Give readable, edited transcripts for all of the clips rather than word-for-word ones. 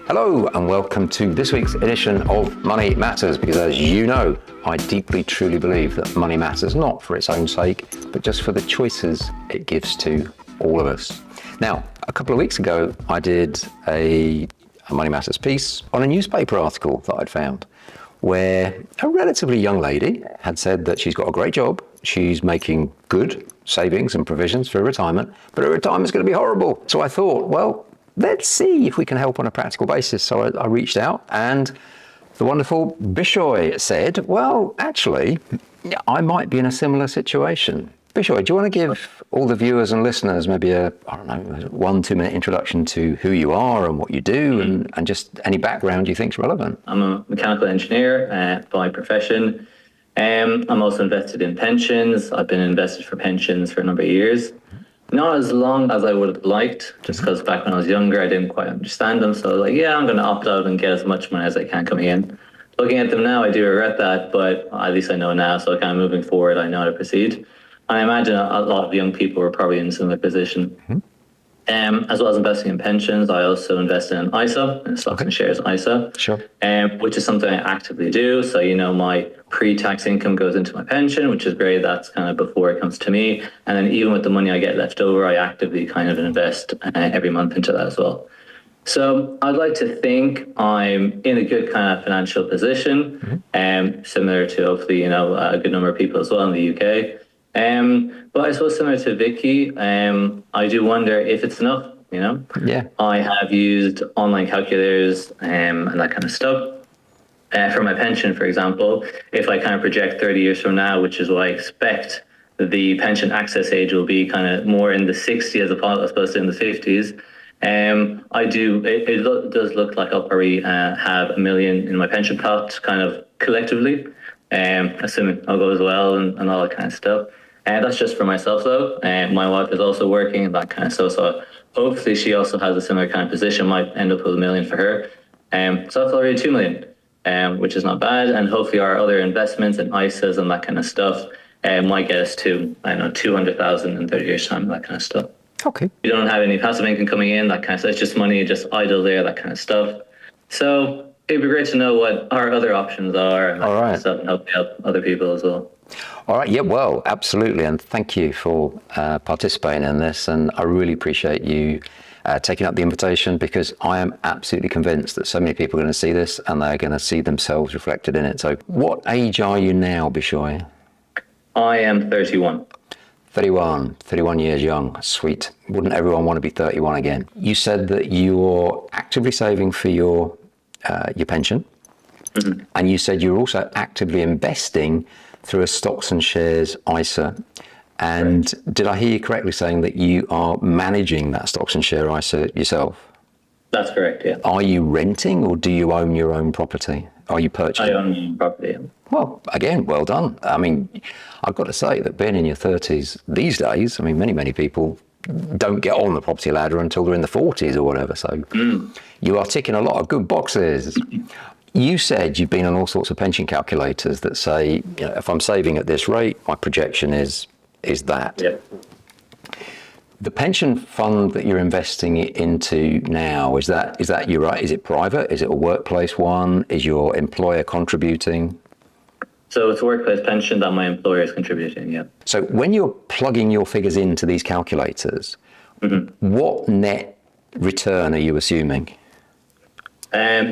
Hello and welcome to this week's edition of Money Matters, because as you know, I deeply truly believe that money matters not for its own sake, but just for the choices it gives to all of us. Now, a couple of weeks ago, I did a Money Matters piece on a newspaper article that I'd found, where a relatively young lady had said that she's got a great job, she's making good savings and provisions for retirement, but her retirement's going to be horrible. So I thought, well, let's see if we can help on a practical basis. So I reached out, and the wonderful Bishoy said, well, actually, I might be in a similar situation. Bishoy, do you want to give all the viewers and listeners maybe a, 1-2 minute introduction to who you are and what you do, and just any background you think is relevant? I'm a mechanical engineer by profession. I'm also invested in pensions. I've been invested for pensions for a number of years. Not as long as I would have liked, just because back when I was younger, I didn't quite understand them. So I was like, yeah, I'm going to opt out and get as much money as I can coming in. Looking at them now, I do regret that, but at least I know now. So kind of moving forward, I know how to proceed. And I imagine a lot of young people are probably in a similar position. As well as investing in pensions, I also invest in ISA, in stocks and shares ISA, which is something I actively do. So, my pre-tax income goes into my pension, which is great. That's kind of before it comes to me. And then even with the money I get left over, I actively kind of invest every month into that as well. So I'd like to think I'm in a good kind of financial position, similar to hopefully, a good number of people as well in the UK. But I suppose similar to Vicky, I do wonder if it's enough, I have used online calculators and that kind of stuff. For my pension, for example, if I kind of project 30 years from now, which is what I expect the pension access age will be kind of more in the 60s as opposed to in the 50s, it does look like I'll probably have $1 million in my pension pot kind of collectively, assuming I'll go as well and all that kind of stuff. And that's just for myself though. My wife is also working and that kind of stuff. So hopefully she also has a similar kind of position, might end up with $1 million for her. So that's already $2 million. Which is not bad, and hopefully our other investments and ISAs and that kind of stuff might get us to, 200,000 in 30 years time, that kind of stuff. Okay. We don't have any passive income coming in, that kind of stuff. It's just money, just idle there, that kind of stuff. So it'd be great to know what our other options are and that kind of stuff, and help other people as well. All right. Yeah, well, absolutely. And thank you for participating in this. And I really appreciate you taking up the invitation, because I am absolutely convinced that so many people are going to see this and they're going to see themselves reflected in it. So what age are you now, Bishoy? I am 31. 31 years young. Sweet. Wouldn't everyone want to be 31 again? You said that you're actively saving for your pension. And you said you're also actively investing through a stocks and shares ISA. And did I hear you correctly saying that you are managing that stocks and share ISA yourself? That's correct, yeah. Are you renting, or do you own your own property? Are you purchasing? I own my own property. Yeah. Well, again, well done. I mean, I've got to say that being in your 30s these days, many people don't get on the property ladder until they're in the 40s or whatever. So you are ticking a lot of good boxes. You said you've been on all sorts of pension calculators that say, if I'm saving at this rate, my projection is that. Yep. The pension fund that you're investing into now, is that you're right? Is it private? Is it a workplace one? Is your employer contributing? So it's a workplace pension that my employer is contributing, yeah. So when you're plugging your figures into these calculators, what net return are you assuming?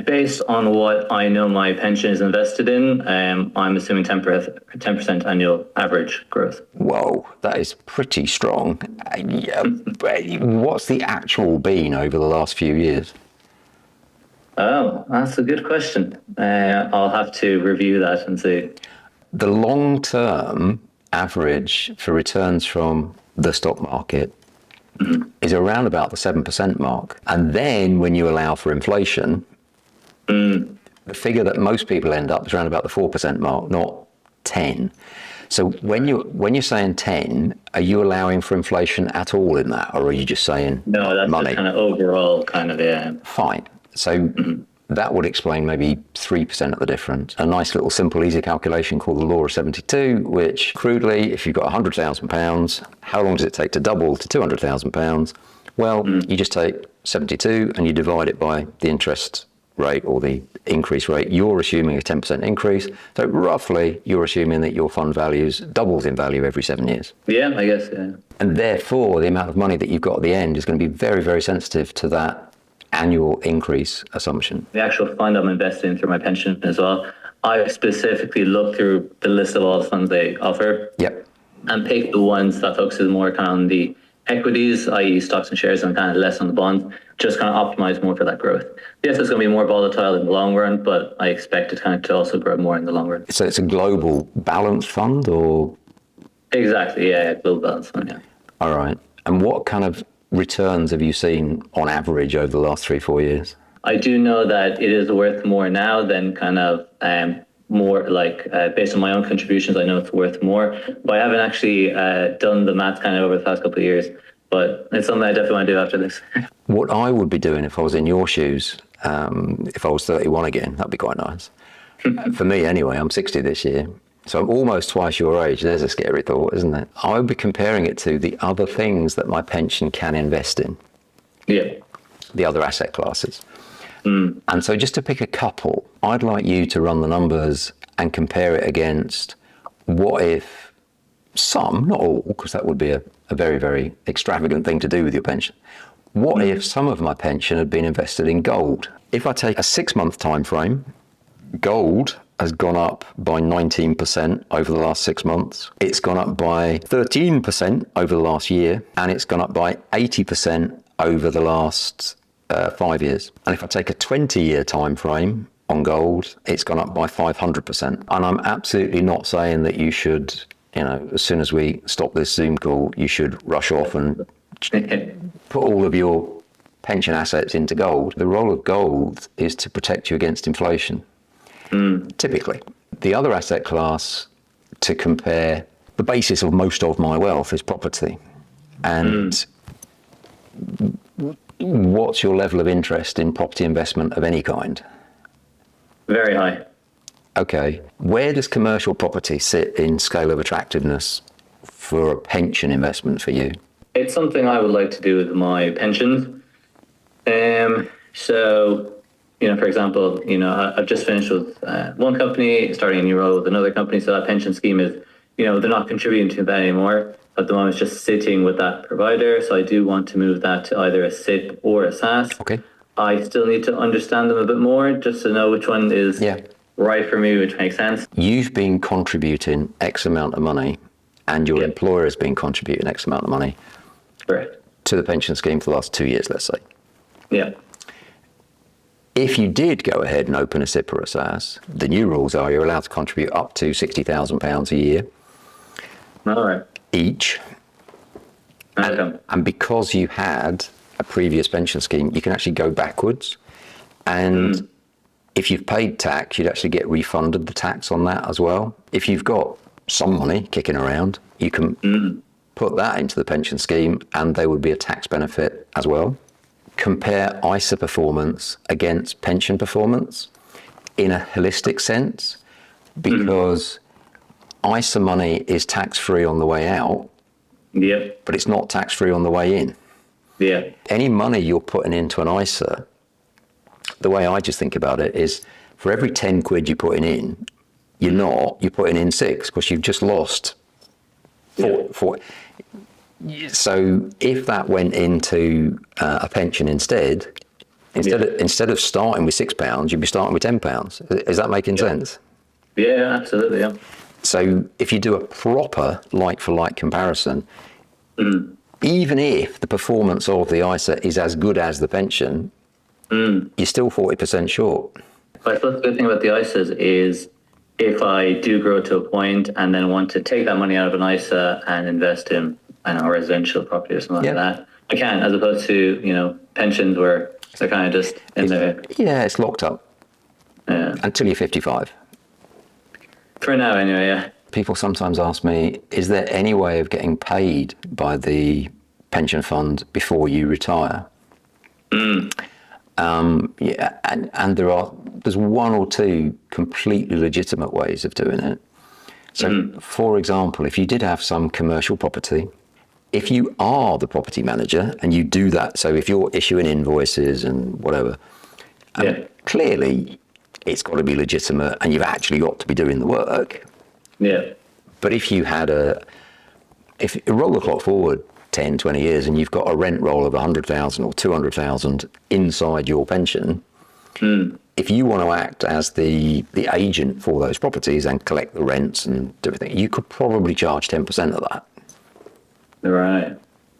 Based on what I know my pension is invested in, I'm assuming 10% annual average growth. Whoa, that is pretty strong. What's the actual been over the last few years? Oh, that's a good question. I'll have to review that and see. The long-term average for returns from the stock market is around about the 7% mark. And then when you allow for inflation, the figure that most people end up is around about the 4% mark, not 10. So when you're saying 10, are you allowing for inflation at all in that, or are you just saying no? That's money? Just kind of overall kind of, yeah. Fine. So that would explain maybe 3% of the difference. A nice little simple easy calculation called the law of 72, which crudely, if you've got £100,000, how long does it take to double to £200,000? Well, you just take 72 and you divide it by the interest rate or the increase rate. You're assuming a 10% increase. So roughly, you're assuming that your fund values doubles in value every 7 years. Yeah, I guess, yeah. And therefore, the amount of money that you've got at the end is going to be very, very sensitive to that annual increase assumption. The actual fund I'm investing in through my pension as well, I specifically look through the list of all the funds they offer. Yep. And pick the ones that focuses more kind of on the equities, i.e. stocks and shares, and kind of less on the bonds, just kind of optimize more for that growth. Yes, it's going to be more volatile in the long run, but I expect it kind of to also grow more in the long run. So it's a global balanced fund, or? Exactly, yeah, global balance fund, yeah. All right. And what kind of returns have you seen on average over the last 3-4 years? I do know that it is worth more now than kind of more like based on my own contributions. I know it's worth more, but I haven't actually done the math kind of over the past couple of years. But it's something I definitely want to do after this. What I would be doing if I was in your shoes, if I was 31 again, that'd be quite nice. For me anyway, I'm 60 this year. So I'm almost twice your age. There's a scary thought, isn't it? I would be comparing it to the other things that my pension can invest in. Yeah. The other asset classes. And so just to pick a couple, I'd like you to run the numbers and compare it against what if some, not all, because that would be a very, very extravagant thing to do with your pension. What if some of my pension had been invested in gold? If I take a 6-month time frame, gold has gone up by 19% over the last 6 months. It's gone up by 13% over the last year, and it's gone up by 80% over the last 5 years. And if I take a 20-year time frame on gold, it's gone up by 500%. And I'm absolutely not saying that you should, as soon as we stop this Zoom call, you should rush off and put all of your pension assets into gold. The role of gold is to protect you against inflation. Typically. The other asset class to compare, the basis of most of my wealth is property. And what's your level of interest in property investment of any kind? Very high. Okay. Where does commercial property sit in scale of attractiveness for a pension investment for you? It's something I would like to do with my pensions. So, for example, I've just finished with one company, starting a new role with another company. So that pension scheme is, they're not contributing to that anymore. At the moment, it's just sitting with that provider. So I do want to move that to either a SIP or a SAS. Okay. I still need to understand them a bit more just to know which one is right for me, which makes sense. You've been contributing X amount of money and your employer has been contributing X amount of money to the pension scheme for the last 2 years, let's say. Yeah. If you did go ahead and open a SIP or a SAS, the new rules are you're allowed to contribute up to £60,000 a year. All right. Each. And because you had a previous pension scheme, you can actually go backwards. And if you've paid tax, you'd actually get refunded the tax on that as well. If you've got some money kicking around, you can put that into the pension scheme and there would be a tax benefit as well. Compare ISA performance against pension performance in a holistic sense, because ISA money is tax-free on the way out, but it's not tax-free on the way in. Yeah. Any money you're putting into an ISA, the way I just think about it is for every 10 quid you're putting in, you're putting in 6 because you've just lost 4. So if that went into a pension instead of starting with £6, you'd be starting with £10. Is that making sense? Yeah, absolutely. Yeah. So if you do a proper like-for-like comparison, even if the performance of the ISA is as good as the pension, you're still 40% short. But I suppose the good thing about the ISAs is if I do grow to a point and then want to take that money out of an ISA and invest in a residential property or something like that, I can, as opposed to, pensions where they're kind of just in there. Yeah, it's locked up until you're 55. For now, anyway, yeah. People sometimes ask me, is there any way of getting paid by the pension fund before you retire? Yeah, and there's one or two completely legitimate ways of doing it. So, for example, if you did have some commercial property, if you are the property manager and you do that, so if you're issuing invoices and whatever, clearly it's got to be legitimate and you've actually got to be doing the work. Yeah. But if you had if you roll the clock forward 10, 20 years and you've got a rent roll of 100,000 or 200,000 inside your pension, if you want to act as the agent for those properties and collect the rents and everything, you could probably charge 10% of that. Right.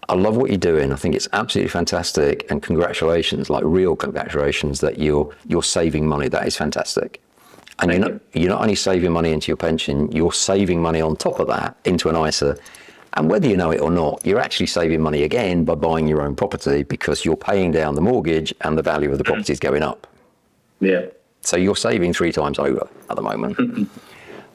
I love what you're doing. I think it's absolutely fantastic, and congratulations, like real congratulations that you're saving money. That is fantastic. And you're not only saving money into your pension, you're saving money on top of that into an ISA. And whether you know it or not, you're actually saving money again by buying your own property, because you're paying down the mortgage and the value of the property is going up. Yeah. So you're saving 3 times over at the moment.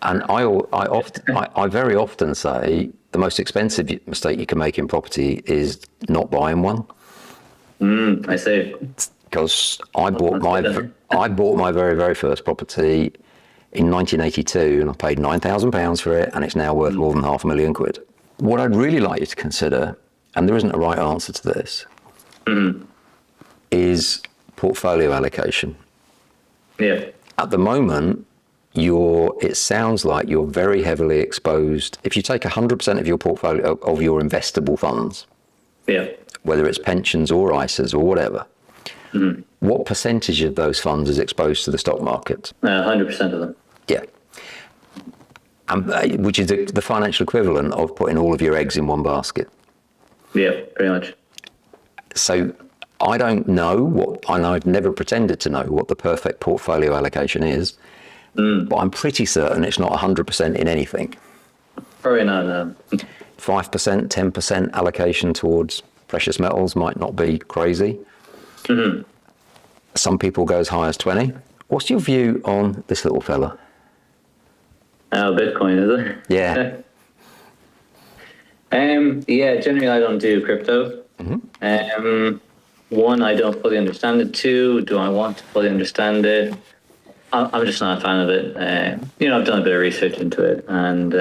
And I very often say the most expensive mistake you can make in property is not buying one. I see. Because I bought my very, very first property in 1982, and I paid £9,000 for it, and it's now worth more than £500,000. What I'd really like you to consider, and there isn't a right answer to this, is portfolio allocation. Yeah. At the moment, it sounds like you're very heavily exposed. If you take 100% of your portfolio of your investable funds, whether it's pensions or ISAs or whatever, what percentage of those funds is exposed to the stock market? 100% of them. Yeah. Which is the financial equivalent of putting all of your eggs in one basket. Yeah, pretty much. So I don't know and I've never pretended to know what the perfect portfolio allocation is, but I'm pretty certain it's not 100% in anything. Probably not, no. 5%, 10% allocation towards precious metals might not be crazy. Some people go as high as 20. What's your view on this little fella? Bitcoin, is it? Yeah. Yeah, generally I don't do crypto. One, I don't fully understand it. Two, do I want to fully understand it? I'm just not a fan of it. I've done a bit of research into it, and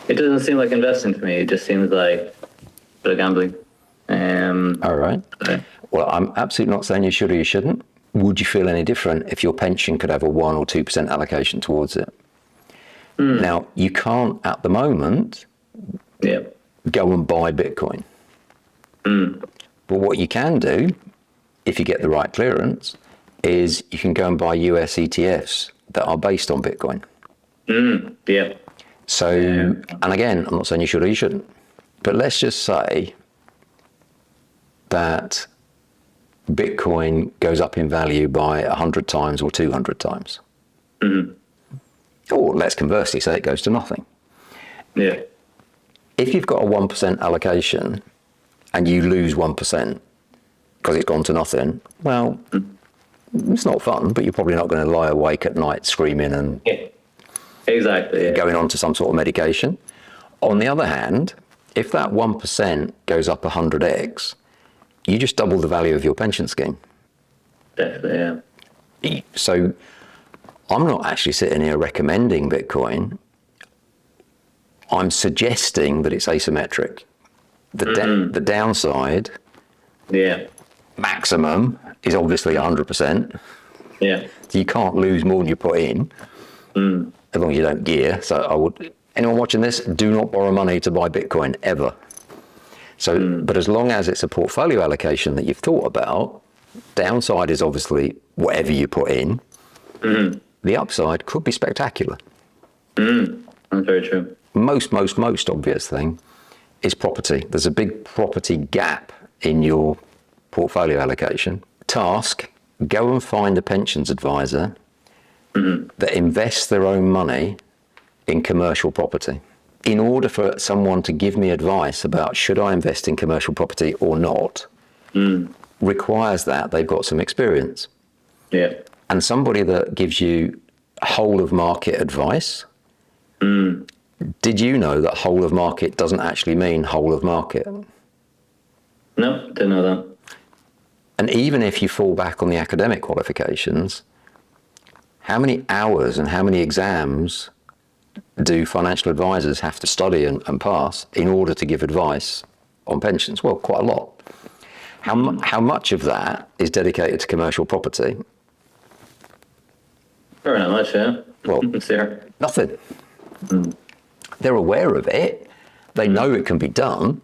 it doesn't seem like investing to me. It just seems like a bit of gambling. All right. Okay. Well, I'm absolutely not saying you should or you shouldn't. Would you feel any different if your pension could have a 1 or 2% allocation towards it? Now, you can't at the moment go and buy Bitcoin. But what you can do, if you get the right clearance, is you can go and buy US ETFs that are based on Bitcoin. Yeah. So, and again, I'm not saying you should or you shouldn't, but let's just say that Bitcoin goes up in value by 100 times or 200 times. Or let's conversely say it goes to nothing. Yeah. If you've got a 1% allocation and you lose 1% because it's gone to nothing, well, it's not fun, but you're probably not going to lie awake at night screaming and Exactly. going on to some sort of medication. On the other hand, if that 1% goes up 100x, you just double the value of your pension scheme. Definitely, yeah. So I'm not actually sitting here recommending Bitcoin. I'm suggesting that it's asymmetric. The downside, maximum, is obviously 100%. Yeah. You can't lose more than you put in, as long as you don't gear. So anyone watching this, do not borrow money to buy Bitcoin, ever. So, but as long as it's a portfolio allocation that you've thought about, downside is obviously whatever you put in. The upside could be spectacular. That's very true. Most obvious thing is property. There's a big property gap in your portfolio allocation. Task, go and find a pensions advisor that invests their own money in commercial property. In order for someone to give me advice about should I invest in commercial property or not, requires that they've got some experience. Yeah. And somebody that gives you whole of market advice, did you know that whole of market doesn't actually mean whole of market? No, didn't know that. And even if you fall back on the academic qualifications, how many hours and how many exams do financial advisors have to study and pass in order to give advice on pensions? Well, quite a lot. How much of that is dedicated to commercial property? Very not much, yeah. Well, Sure. nothing. They're aware of it. They know it can be done.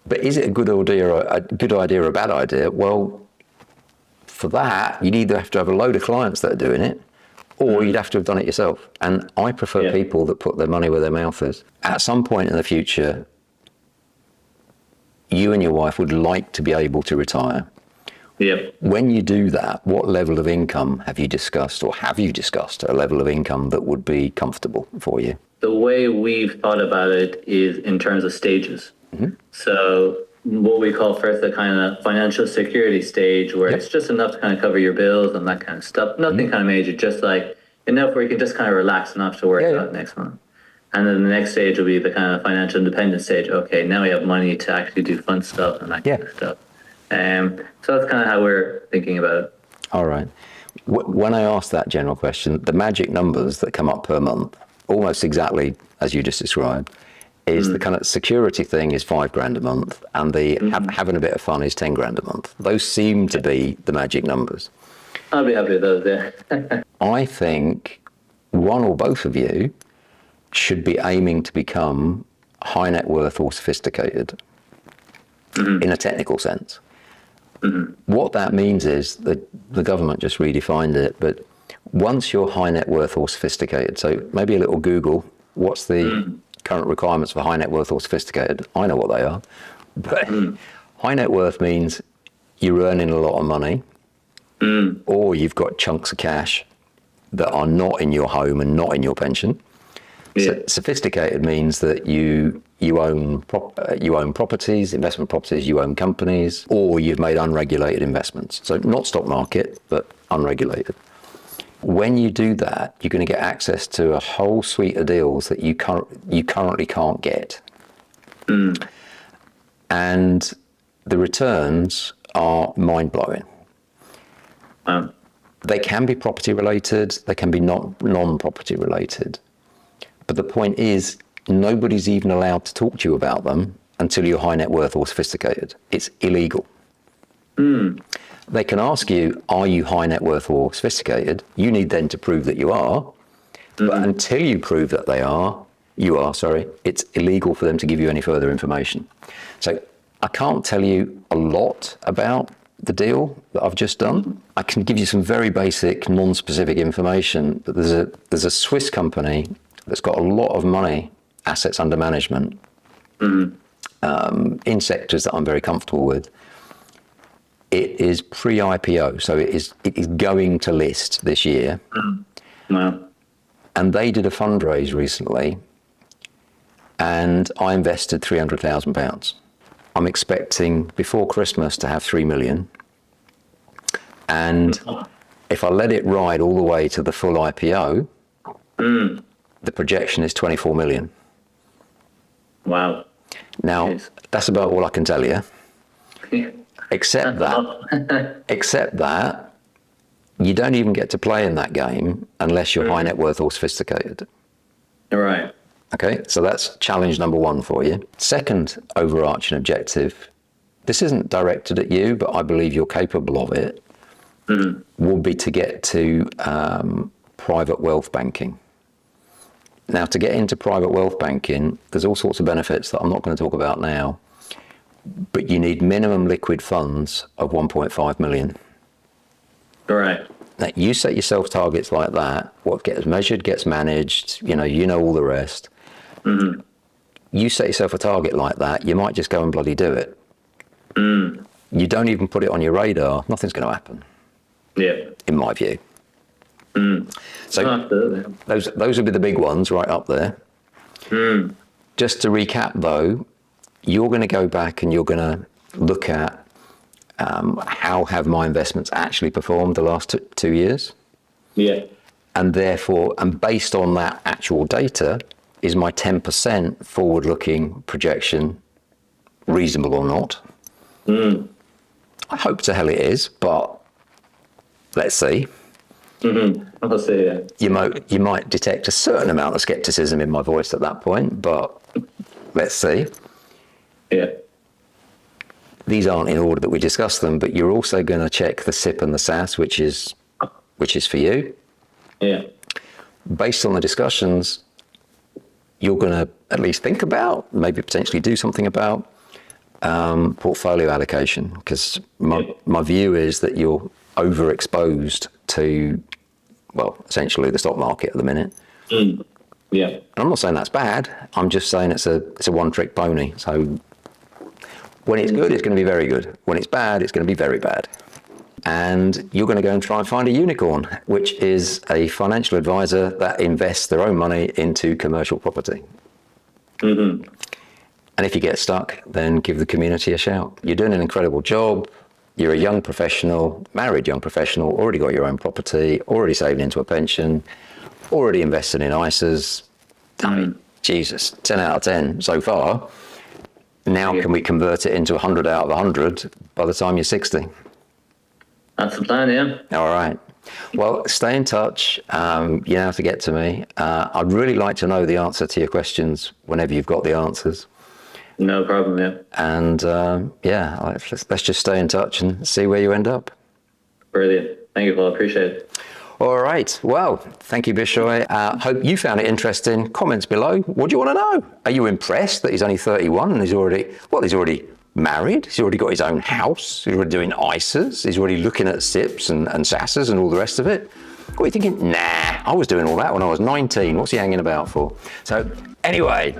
But is it a good idea or a bad idea? Well, for that, you'd either have to have a load of clients that are doing it, or you'd have to have done it yourself. And I prefer people that put their money where their mouth is. At some point in the future, you and your wife would like to be able to retire. Yep. When you do that, what level of income have you discussed, or have you discussed a level of income that would be comfortable for you? The way we've thought about it is in terms of stages. So what we call first the kind of financial security stage, where it's just enough to kind of cover your bills and that kind of stuff. Nothing kind of major, just like enough where you can just kind of relax and not have to worry about next month. And then the next stage will be the kind of financial independence stage. Okay, now we have money to actually do fun stuff and that kind of stuff. So that's kind of how we're thinking about it. All right. When I ask that general question, the magic numbers that come up per month, almost exactly as you just described, is the kind of security thing is $5,000 a month, and the having a bit of fun is $10,000 a month. Those seem to be the magic numbers. I'll be happy with those, yeah. I think one or both of you should be aiming to become high net worth or sophisticated in a technical sense. What that means is that the government just redefined it, but once you're high net worth or sophisticated, so maybe a little Google, what's the current requirements for high net worth or sophisticated? I know what they are, but high net worth means you're earning a lot of money, or you've got chunks of cash that are not in your home and not in your pension. So sophisticated means that you own properties, investment properties, you own companies, or you've made unregulated investments. So not stock market, but unregulated. When you do that, you're going to get access to a whole suite of deals that you currently can't get. And the returns are mind-blowing. They can be property related, they can be non-property related. But the point is, nobody's even allowed to talk to you about them until you're high net worth or sophisticated. It's illegal. They can ask you, are you high net worth or sophisticated? You need then to prove that you are. But until you prove that you are, it's illegal for them to give you any further information. So I can't tell you a lot about the deal that I've just done. I can give you some very basic, non-specific information. But there's a Swiss company that's got a lot of money, assets under management, in sectors that I'm very comfortable with. It is pre-IPO, so it is going to list this year. Wow. And they did a fundraise recently, and I invested £300,000. I'm expecting before Christmas to have 3 million. And if I let it ride all the way to the full IPO, the projection is 24 million. Wow. Now, that's about all I can tell you. Except that you don't even get to play in that game unless you're high net worth or sophisticated. All right. Okay, so that's challenge number one for you. Second overarching objective, this isn't directed at you, but I believe you're capable of it, will be to get to private wealth banking. Now, to get into private wealth banking, there's all sorts of benefits that I'm not going to talk about now, but you need minimum liquid funds of 1.5 million. All right. Now, you set yourself targets like that. What gets measured gets managed. You know all the rest. You set yourself a target like that, you might just go and bloody do it. You don't even put it on your radar, nothing's going to happen. Yeah. In my view. So Absolutely. those would be the big ones right up there. Just to recap though, you're going to go back and you're going to look at how have my investments actually performed the last 2 years. Yeah. And therefore, and based on that actual data, is my 10% forward-looking projection reasonable or not? I hope to hell it is, but let's see. I'll see. Yeah. You might detect a certain amount of skepticism in my voice at that point, but let's see. Yeah. These aren't in order that we discuss them, but you're also going to check the SIP and the SAS, which is for you. Yeah. Based on the discussions, you're going to at least think about, maybe potentially do something about portfolio allocation, because my view is that you're overexposed to, well, essentially the stock market at the minute. Yeah. And I'm not saying that's bad. I'm just saying it's a one-trick pony. So when it's good, it's going to be very good. When it's bad, it's going to be very bad. And you're going to go and try and find a unicorn, which is a financial advisor that invests their own money into commercial property. And if you get stuck, then give the community a shout. You're doing an incredible job. You're a young professional, married young professional, already got your own property, already saving into a pension, already invested in ISAs. I mean, Jesus, 10 out of 10 so far. Now can we convert it into 100 out of 100 by the time you're 60? That's the plan, yeah. All right. Well, stay in touch. You know how to get to me. I'd really like to know the answer to your questions whenever you've got the answers. No problem, yeah. And let's just stay in touch and see where you end up. Brilliant. Thank you, Paul. Appreciate it. All right. Well, thank you, Bishoy. Hope you found it interesting. Comments below. What do you want to know? Are you impressed that he's only 31 and he's already married? He's already got his own house. He's already doing ISAs. He's already looking at SIPs and SASs and all the rest of it. What are you thinking? Nah, I was doing all that when I was 19. What's he hanging about for? So anyway,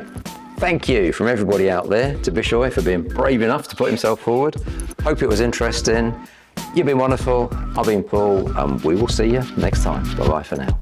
thank you from everybody out there to Bishoy for being brave enough to put himself forward. Hope it was interesting. You've been wonderful. I've been Paul, and we will see you next time. Bye-bye for now.